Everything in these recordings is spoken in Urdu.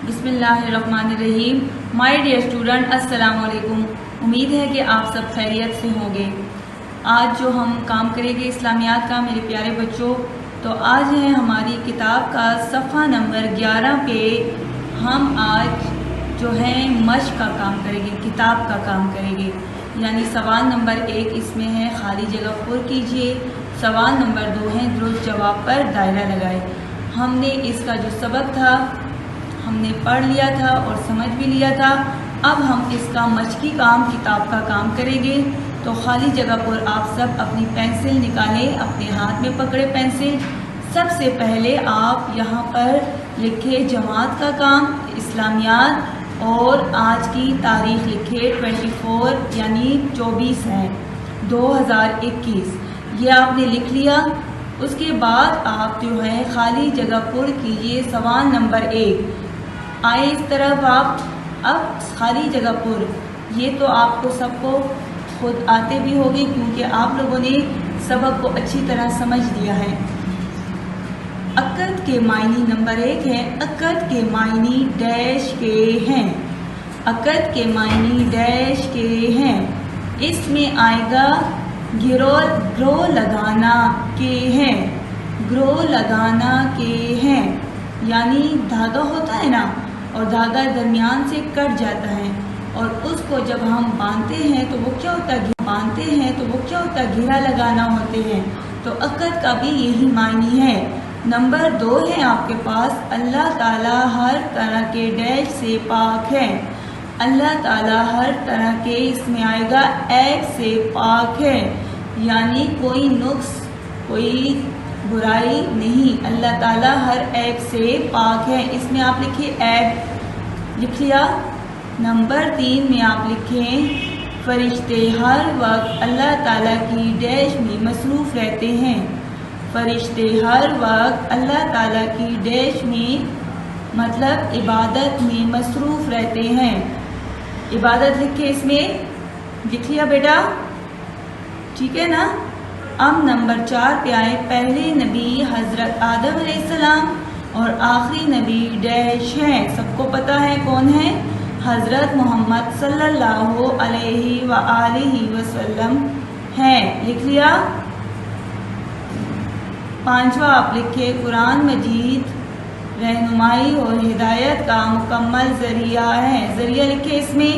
بسم اللہ الرحمن الرحیم. مائی ڈیئر اسٹوڈنٹ، السلام علیکم. امید ہے کہ آپ سب خیریت سے ہوں گے. آج جو ہم کام کریں گے اسلامیات کا میرے پیارے بچوں، تو آج ہے ہماری کتاب کا صفحہ نمبر 11 پہ ہم آج جو ہے مشق کا کام کریں گے، کتاب کا کام کریں گے. یعنی سوال نمبر 1 اس میں ہے خالی جگہ پر کیجیے. سوال نمبر 2 ہے درست جواب پر دائرہ لگائے. ہم نے اس کا جو سبق تھا ہم نے پڑھ لیا تھا اور سمجھ بھی لیا تھا. اب ہم اس کا مشقی کام کتاب کا کام کریں گے. تو خالی جگہ پر آپ سب اپنی پینسل نکالیں، اپنے ہاتھ میں پکڑے پینسل. سب سے پہلے آپ یہاں پر لکھے جماعت کا کام اسلامیات اور آج کی تاریخ لکھے 24 یعنی 24 ہے 2021. یہ آپ نے لکھ لیا. اس کے بعد آپ جو ہے خالی جگہ پر کیجئے. سوال نمبر 1 آئے اس طرف آپ. اب خالی جگہ پر یہ تو آپ کو سب کو خود آتے بھی ہوگی کیونکہ آپ لوگوں نے سبق کو اچھی طرح سمجھ لیا ہے. عقد کے معنی نمبر 1 ہے عقد کے معنی ڈیش کے ہیں. عقد کے معنی ڈیش کے ہیں. اس میں آئے گا گروہ لگانا کے ہیں. گروہ لگانا کے ہیں یعنی دھاگا ہوتا ہے نا، اور دھاگا درمیان سے کٹ جاتا ہے اور اس کو جب ہم باندھتے ہیں تو وہ کیا ہوتا ہے گھیرا لگانا ہوتے ہیں. تو عقد کا بھی یہی معنی ہے. نمبر 2 ہے آپ کے پاس اللہ تعالیٰ ہر طرح کے ڈیش سے پاک ہے. اللہ تعالیٰ ہر طرح کے اس میں آئے گا عیب سے پاک ہے یعنی کوئی نقص کوئی برائی نہیں. اللہ تعالیٰ ہر عیب سے پاک ہے. اس میں آپ لکھیے عیب لکھ لیا. نمبر 3 میں آپ لکھیں فرشتے ہر وقت اللہ تعالیٰ کی ڈیش میں مصروف رہتے ہیں. فرشتے ہر وقت اللہ تعالیٰ کی ڈیش میں مطلب عبادت میں مصروف رہتے ہیں. عبادت لکھے. اس میں لکھ لیا بیٹا، ٹھیک ہے نا. اب نمبر 4 پہ آئے. پہلے نبی حضرت آدم علیہ السلام اور آخری نبی ڈیش ہیں. سب کو پتہ ہے کون ہے؟ حضرت محمد صلی اللہ علیہ وآلہ وسلم ہیں. لکھ لیا. 5واں آپ لکھے قرآن مجید رہنمائی اور ہدایت کا مکمل ذریعہ ہے. ذریعہ لکھے. اس میں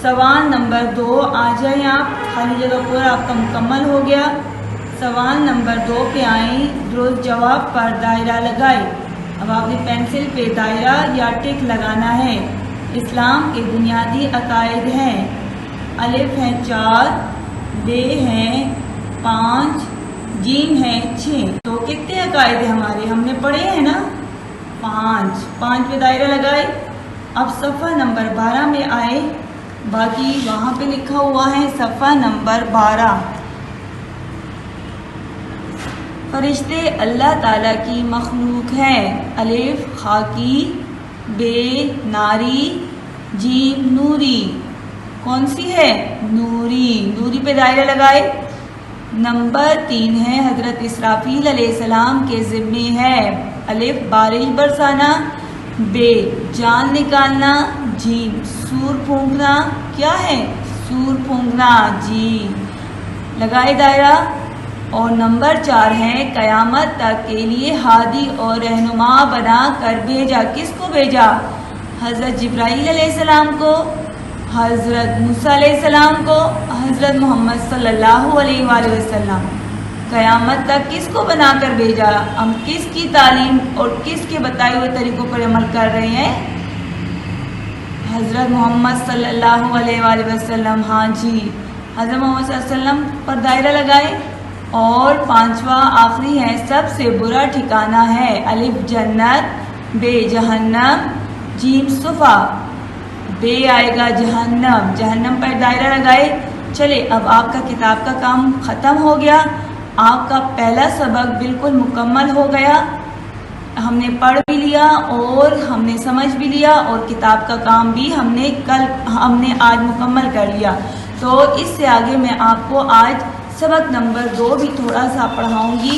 سوال نمبر 2 آ جائیں آپ. خالی جگہ پر آپ کا مکمل ہو گیا. سوال نمبر 2 پہ آئیں. درست جواب پر دائرہ لگائے. اب آپ نے پینسل پہ دائرہ یا ٹک لگانا ہے. اسلام کے بنیادی عقائد ہیں. الف ہیں 4، بے ہیں 5، جیم ہیں 6. تو کتنے عقائد ہیں ہمارے؟ ہم نے پڑھے ہیں نا 5 پہ دائرہ لگائے. اب صفحہ نمبر 12 میں آئے. باقی وہاں پہ لکھا ہوا ہے صفحہ نمبر 12. فرشتے اللہ تعالیٰ کی مخلوق ہیں. الف خاکی، بے ناری، جیم نوری. کون سی ہے؟ نوری. نوری پہ دائرہ لگائے. نمبر 3 ہے حضرت اسرافیل علیہ السلام کے ذمے ہے. الف بارش برسانا، بے جان نکالنا، جیم سور پھونکنا. کیا ہے؟ سور پھونکنا. جی لگائے دائرہ. اور نمبر 4 ہے قیامت تک کے لیے ہادی اور رہنما بنا کر بھیجا. کس کو بھیجا؟ حضرت جبرائیل علیہ السلام کو، حضرت موسیٰ علیہ السلام کو، حضرت محمد صلی اللہ علیہ وآلہ وسلم. قیامت تک کس کو بنا کر بھیجا؟ ہم کس کی تعلیم اور کس کے بتائے ہوئے طریقوں پر عمل کر رہے ہیں؟ حضرت محمد صلی اللہ علیہ وآلہ وسلم. ہاں جی، حضرت محمد صلی اللہ علیہ وسلم پر دائرہ لگائے. اور 5واں آخری ہے سب سے برا ٹھکانہ ہے. الف جنت، بے جہنم، جیم صفا. بے آئے گا جہنم. جہنم پر دائرہ لگائے. چلے اب آپ کا کتاب کا کام ختم ہو گیا. آپ کا پہلا سبق بالکل مکمل ہو گیا. ہم نے پڑھ بھی لیا اور ہم نے سمجھ بھی لیا اور کتاب کا کام بھی ہم نے آج مکمل کر لیا. تو اس سے آگے میں آپ کو آج سبق نمبر 2 بھی تھوڑا سا پڑھاؤں گی.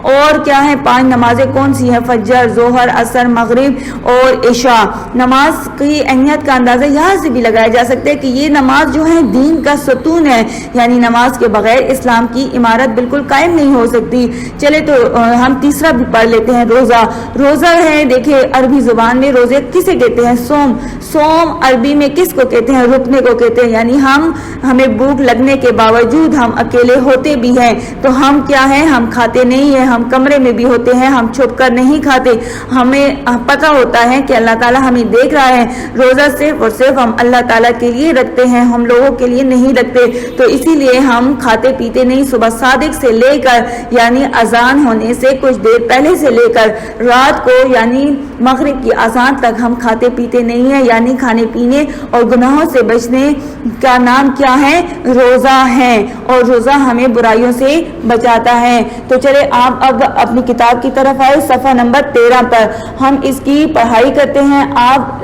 اور کیا ہے 5 نمازیں کون سی ہیں؟ فجر، ظہر، عصر، مغرب اور عشاء۔ نماز کی اہمیت کا اندازہ یہاں سے بھی لگایا جا سکتا ہے کہ یہ نماز جو ہے دین کا ستون ہے، یعنی نماز کے بغیر اسلام کی عمارت بالکل قائم نہیں ہو سکتی۔ چلے تو ہم تیسرا بھی پڑھ لیتے ہیں، روزہ۔ روزہ ہے، دیکھیں عربی زبان میں روزے کسے کہتے ہیں؟ صوم۔ صوم عربی میں کس کو کہتے ہیں؟ رکنے کو کہتے ہیں، یعنی ہمیں بھوک لگنے کے باوجود ہم اکیلے ہوتے بھی ہیں تو ہم کیا ہے؟ ہم کھاتے نہیں ہیں، ہم کمرے میں بھی ہوتے ہیں، ہم چھپ کر نہیں کھاتے، ہمیں پتہ ہوتا ہے کہ اللہ تعالیٰ ہمیں دیکھ رہا ہے۔ روزہ صرف اور صرف ہم اللہ تعالیٰ کے لیے رکھتے ہیں، ہم لوگوں کے لیے نہیں رکھتے، تو اسی لیے ہم کھاتے پیتے نہیں۔ صبح صادق سے لے کر یعنی اذان ہونے سے کچھ دیر پہلے سے لے کر رات کو یعنی مغرب کی اذان تک ہم کھاتے پیتے نہیں ہیں، یعنی کھانے پینے اور گناہوں سے بچنے کا نام کیا ہے؟ روزہ ہے، اور روزہ ہمیں برائیوں سے بچاتا ہے۔ تو چلے آپ اب اپنی کتاب کی طرف آئے، صفحہ نمبر 13 پر ہم اس کی پڑھائی کرتے ہیں۔ آپ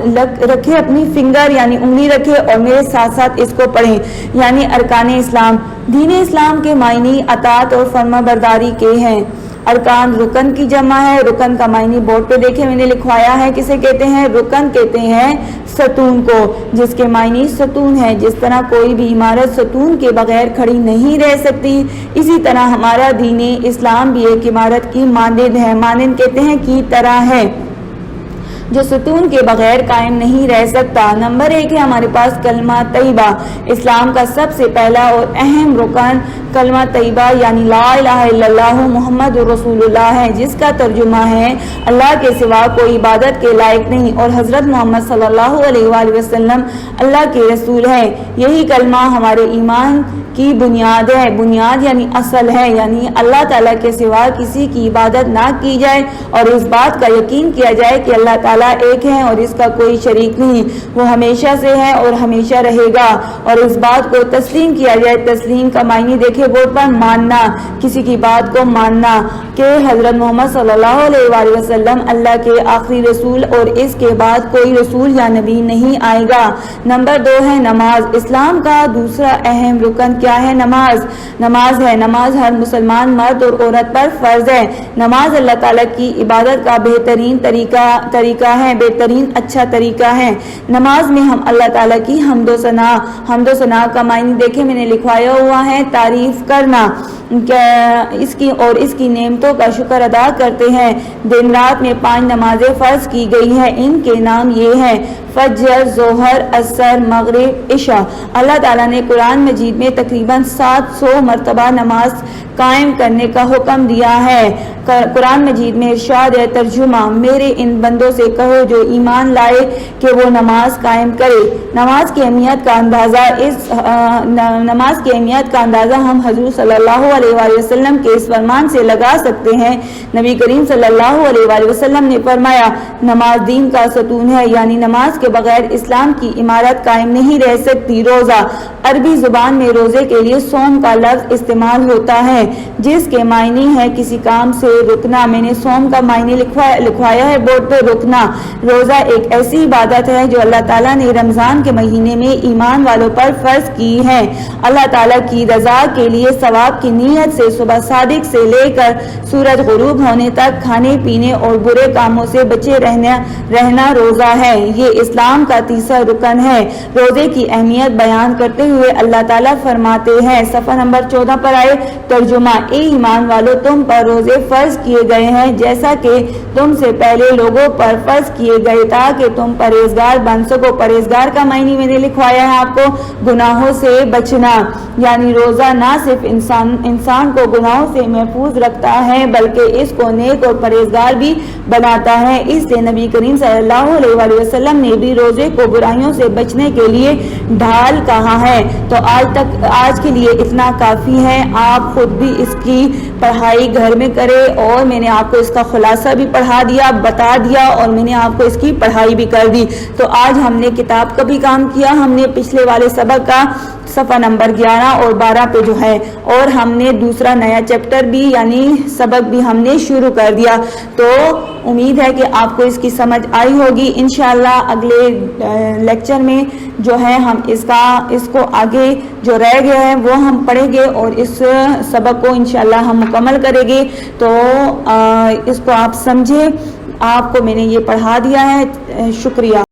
رکھیں اپنی فنگر یعنی انگلی رکھیں اور میرے ساتھ ساتھ اس کو پڑھیں، یعنی ارکان اسلام۔ دین اسلام کے معنی اطاعت اور فرما برداری کے ہیں۔ ارکان رکن کی جمع ہے، رکن کا معنی بورڈ پہ دیکھیں میں نے لکھوایا ہے، کسے کہتے ہیں؟ رکن کہتے ہیں ستون کو، جس کے معنی ستون ہے۔ جس طرح کوئی بھی عمارت ستون کے بغیر کھڑی نہیں رہ سکتی، اسی طرح ہمارا دین اسلام بھی ایک عمارت کی مانند ہے۔ مانند کہتے ہیں کی طرح ہے، جو ستون کے بغیر قائم نہیں رہ سکتا۔ نمبر 1 ہے ہمارے پاس کلمہ طیبہ۔ اسلام کا سب سے پہلا اور اہم رکن کلمہ طیبہ یعنی لا الہ الا اللہ محمد رسول اللہ ہے، جس کا ترجمہ ہے اللہ کے سوا کوئی عبادت کے لائق نہیں اور حضرت محمد صلی اللہ علیہ وآلہ وسلم اللہ کے رسول ہے۔ یہی کلمہ ہمارے ایمان کی بنیاد ہے۔ بنیاد یعنی اصل ہے، یعنی اللہ تعالیٰ کے سوا کسی کی عبادت نہ کی جائے اور اس بات کا یقین کیا جائے کہ اللہ تعالیٰ ایک ہے اور اس کا کوئی شریک نہیں، وہ ہمیشہ سے ہے اور ہمیشہ رہے گا، اور اس بات کو تسلیم کیا جائے۔ تسلیم کا معنی دیکھے بورڈ پر، ماننا، کسی کی بات کو ماننا کہ حضرت محمد صلی اللہ علیہ وآلہ وسلم اللہ کے آخری رسول اور اس کے بعد کوئی رسول یا نبی نہیں آئے گا۔ نمبر 2 ہے نماز۔ اسلام کا دوسرا اہم رکن کیا ہے؟ نماز۔ نماز ہے، نماز ہر مسلمان مرد اور عورت پر فرض ہے۔ نماز اللہ تعالیٰ کی عبادت کا بہترین طریقہ ہے، بہترین اچھا طریقہ ہے۔ نماز میں ہم اللہ تعالیٰ کی حمد و ثنا۔ حمد و ثنا کا معنی دیکھیں میں نے لکھوایا ہوا ہے، تعریف کرنا، اس کی نعمتوں کا شکر ادا کرتے ہیں۔ دن رات میں 5 نمازیں فرض کی گئی ہیں، ان کے نام یہ ہیں: فجر، ظہر، عصر، مغرب، عشاء۔ اللہ تعالیٰ نے قرآن مجید میں تقریباً 700 مرتبہ نماز قائم کرنے کا حکم دیا ہے۔ قرآن مجید میں ارشاد ہے، ترجمہ: میرے ان بندوں سے کہو جو ایمان لائے کہ وہ نماز قائم کرے۔ نماز کی اہمیت کا اندازہ ہم حضور صلی اللہ علیہ وآلہ وسلم کے اس فرمان سے لگا سکتے ہیں۔ نبی کریم صلی اللہ علیہ وآلہ وسلم نے فرمایا، نماز دین کا ستون ہے، یعنی نماز کے بغیر اسلام کی عمارت قائم نہیں رہ سکتی۔ روزہ۔ عربی زبان میں روزے کے لیے صوم کا لفظ استعمال ہوتا ہے، جس کے معنی ہے کسی کام سے رکنا۔ میں نے صوم کا معنی لکھوایا ہے بورڈ پہ، رکنا۔ روزہ ایک ایسی عبادت ہے جو اللہ تعالیٰ نے رمضان کے مہینے میں ایمان والوں پر فرض کی ہے۔ اللہ تعالیٰ کی رضا کے لیے ثواب کی نیت سے صبح صادق سے لے کر سورج غروب ہونے تک کھانے پینے اور برے کاموں سے بچے رہنا روزہ ہے۔ یہ اسلام کا تیسرا رکن ہے۔ روزے کی اہمیت بیان کرتے ہوئے اللہ تعالیٰ فرماتے ہیں، صفحہ نمبر 14 پر آئے، ترجمہ: اے ایمان والو، تم پر روزے فرض کیے گئے ہیں جیسا کہ تم سے پہلے لوگوں پر فرض کیے گئے تاکہ تم پرہیزگار بن سکو۔ پرہیزگار کا معنی میں نے لکھوایا ہے آپ کو، گناہوں سے بچنا، یعنی روزہ نہ صرف انسان کو گناہوں سے محفوظ رکھتا ہے بلکہ اس کو نیک اور پرہیزگار بھی بناتا ہے۔ اس سے نبی کریم صلی اللہ علیہ وآلہ وسلم نے بھی روزے کو برائیوں سے بچنے کے لیے ڈھال کہا ہے۔ تو آج کے لیے اتنا کافی ہے۔ آپ خود بھی اس کی پڑھائی گھر میں کرے، اور میں نے آپ کو اس کا خلاصہ بھی پڑھا دیا، بتا دیا، اور میں نے آپ کو اس کی پڑھائی بھی کر دی۔ تو آج ہم نے کتاب کا بھی کام کیا، ہم نے پچھلے والے سبق کا صفحہ نمبر 11 اور 12 پہ جو ہے، اور ہم نے دوسرا نیا چیپٹر بھی یعنی سبق بھی ہم نے شروع کر دیا۔ تو امید ہے کہ آپ کو اس کی سمجھ آئی ہوگی. انشاءاللہ اگلے لیکچر میں جو ہے ہم اس کو آگے جو رہ گیا ہے وہ ہم پڑھیں گے اور اس سبق کو انشاءاللہ ہم مکمل کریں گے. تو اس کو آپ سمجھیں. آپ کو میں نے یہ پڑھا دیا ہے. شکریہ.